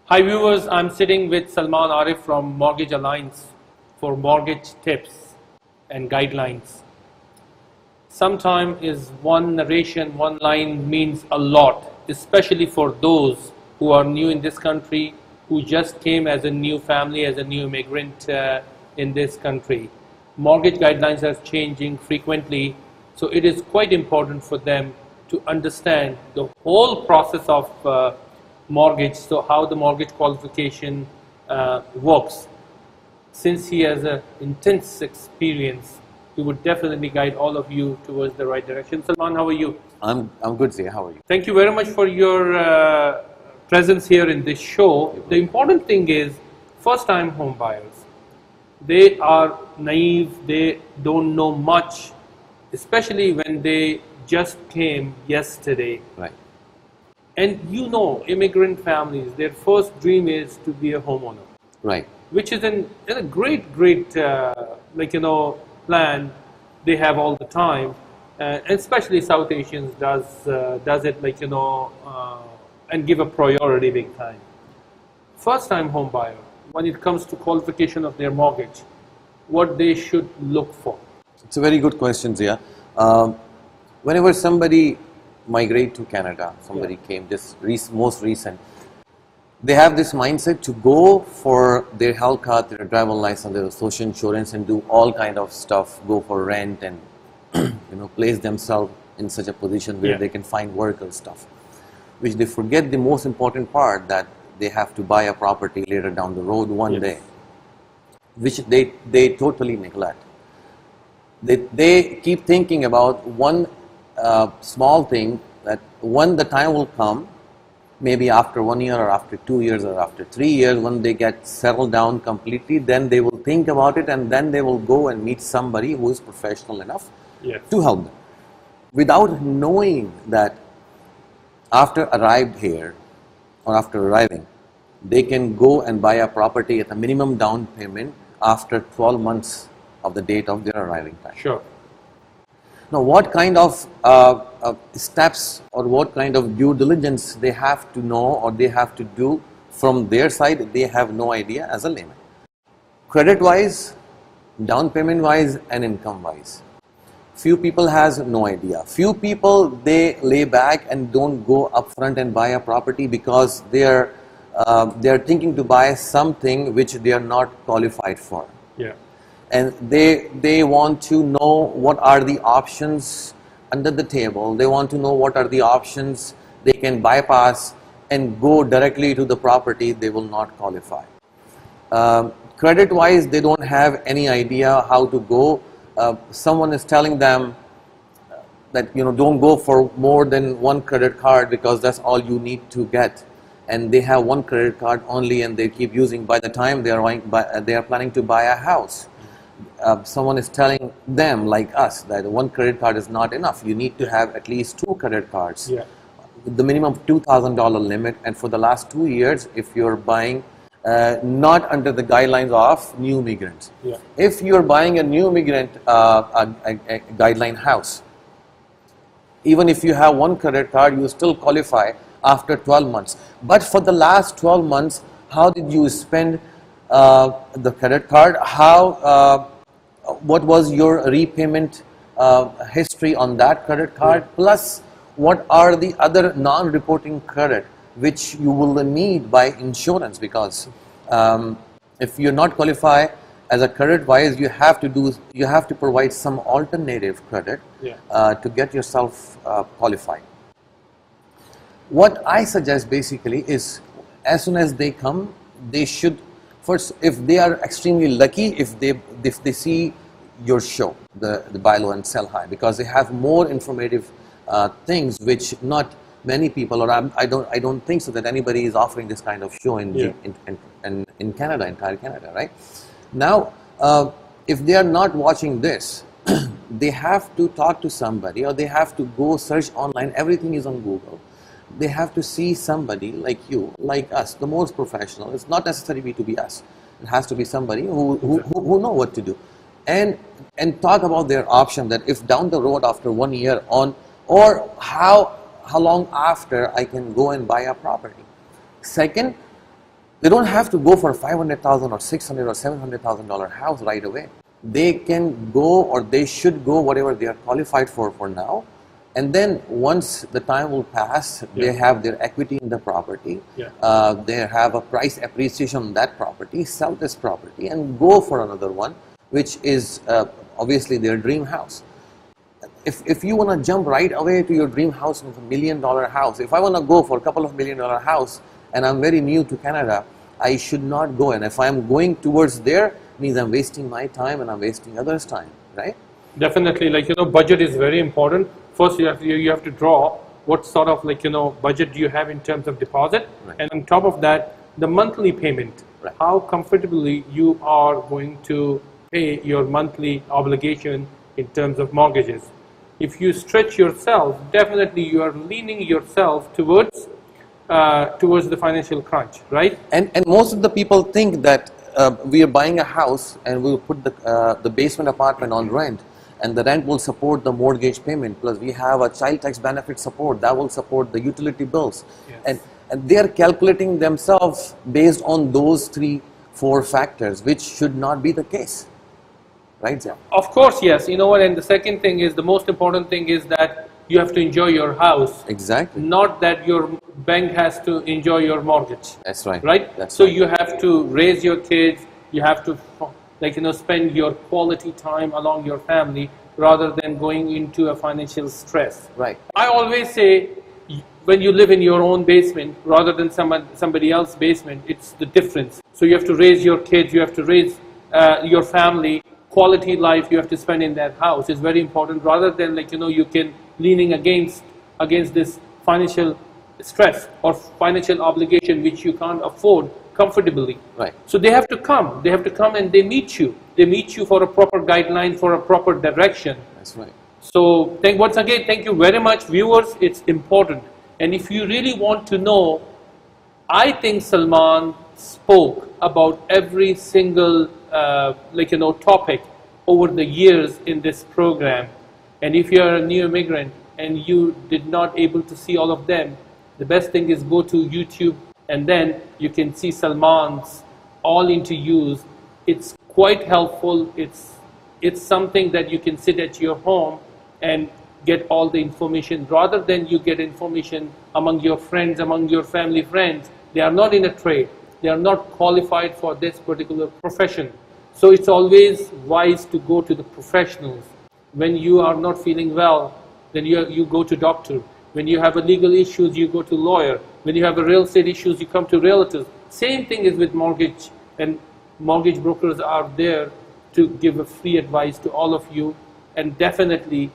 Hi viewers, I'm sitting with Salman Arif from Mortgage Alliance for mortgage tips and guidelines. Sometimes one narration, one line means a lot, especially for those who are new in this country, who just came as a new family, as a new immigrant in this country. Mortgage guidelines are changing frequently, so it is quite important for them to understand the whole process of mortgage, so how the mortgage qualification works. Since he has an intense experience, he would definitely guide all of you towards the right direction. Salman, how are you? I'm good, Zia. How are you? Thank you very much for your presence here in this show. The important thing is first-time home buyers. They are naive, they don't know much, especially when they just came yesterday. Right. And you know, immigrant families, their first dream is to be a homeowner. Right. Which is a great plan they have all the time, and especially South Asians does it and give a priority big time. First time home buyer, when it comes to qualification of their mortgage, what they should look for? It's a very good question, Zia. Whenever somebody migrate to Canada, somebody came just most recent, they have this mindset to go for their health card, their driver license, their social insurance, and do all kind of stuff, go for rent and place themselves in such a position where they can find work and stuff, which they forget the most important part, that they have to buy a property later down the road one day, which they totally neglect. They keep thinking about one small thing, that when the time will come, maybe after 1 year or after 2 years or after 3 years, when they get settled down completely, then they will think about it, and then they will go and meet somebody who is professional enough to help them. Without knowing that after arrived here or after arriving, they can go and buy a property at a minimum down payment after 12 months of the date of their arriving time. Sure. Now, what kind of steps or what kind of due diligence they have to know or they have to do from their side, they have no idea as a layman. Credit-wise, down payment-wise, and income-wise, few people has no idea. Few people, they lay back and don't go upfront and buy a property because they are thinking to buy something which they are not qualified for. Yeah. And they want to know what are the options under the table. They want to know what are the options they can bypass and go directly to the property they will not qualify. Credit wise, they don't have any idea how to go. Someone is telling them that don't go for more than one credit card because that's all you need to get, and they have one credit card only and they keep using. By the time they are planning to buy a house, someone is telling them, like us, that one credit card is not enough. You need to have at least 2 credit cards. Yeah. The minimum $2,000 limit, and for the last 2 years, if you're buying not under the guidelines of new immigrants. Yeah. If you're buying a new immigrant a guideline house, even if you have one credit card, you still qualify after 12 months. But for the last 12 months, how did you spend the credit card? What was your repayment history on that credit card? Plus, what are the other non-reporting credit which you will need by insurance? Because if you're not qualified as a credit wise, you have to provide some alternative credit to get yourself qualified. What I suggest basically is, as soon as they come, they should first, if they are extremely lucky, if they see your show, the Buy Low and Sell High, because they have more informative things which not many people, or I don't think so that anybody is offering this kind of show in Canada, entire Canada, right? Now, if they are not watching this, they have to talk to somebody, or they have to go search online. Everything is on Google. They have to see somebody like you, like us, the most professional. It's not necessarily to be us. It has to be somebody who know what to do, and talk about their option, that if down the road after 1 year on, or how long after I can go and buy a property. Second, They don't have to go for a $500,000 or $600,000 or $700,000 house right away. They can go, or they should go, whatever they are qualified for now. And then once the time will pass, they have their equity in the property, they have a price appreciation on that property, sell this property and go for another one, which is obviously their dream house. If you want to jump right away to your dream house, with $1 million house, if I want to go for a couple of $1 million house and I'm very new to Canada, I should not go. And if I'm going towards there, means I'm wasting my time and I'm wasting others' time, right? Definitely, like, you know, budget is very important. First, you have to draw what sort of, like, you know, budget do you have in terms of deposit, and on top of that, the monthly payment. How comfortably you are going to pay your monthly obligation in terms of mortgages. If you stretch yourself, definitely you are leaning yourself towards the financial crunch, right? And most of the people think that we are buying a house and we'll put the basement apartment on rent, and the rent will support the mortgage payment, plus we have a child tax benefit support that will support the utility bills. And they are calculating themselves based on those 3-4 factors, which should not be the case, right, Zia? Of course, yes. You know what, and the second thing is, the most important thing is that you have to enjoy your house. Exactly. Not that your bank has to enjoy your mortgage. That's right. Right? That's so right. you have to raise your kids, you have to, like, you know, spend your quality time along your family rather than going into a financial stress. Right. I always say, when you live in your own basement rather than somebody else's basement, it's the difference. So you have to raise your kids, you have to raise your family, quality life you have to spend in that house is very important, rather than, like, you know, you can leaning against this financial stress or financial obligation which you can't afford comfortably. Right. So they have to come and they meet you for a proper guideline, for a proper direction. That's right. So once again, thank you very much, viewers. It's important, and if you really want to know, I think Salman spoke about every single like, you know, topic over the years in this program. And if you are a new immigrant and you did not able to see all of them, the best thing is go to YouTube, and then you can see Salman's all interviews. It's quite helpful. It's something that you can sit at your home and get all the information, rather than you get information among your friends, among your family friends. They are not in a trade. They are not qualified for this particular profession. So it's always wise to go to the professionals. When you are not feeling well, then you go to doctor. When you have a legal issues, you go to lawyer. When you have a real estate issues, you come to realtors. Same thing is with mortgage, and mortgage brokers are there to give a free advice to all of you. And definitely,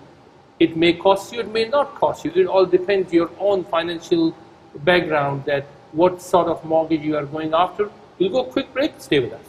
it may cost you, it may not cost you. It all depends your own financial background, that what sort of mortgage you are going after. We'll go quick break. Stay with us.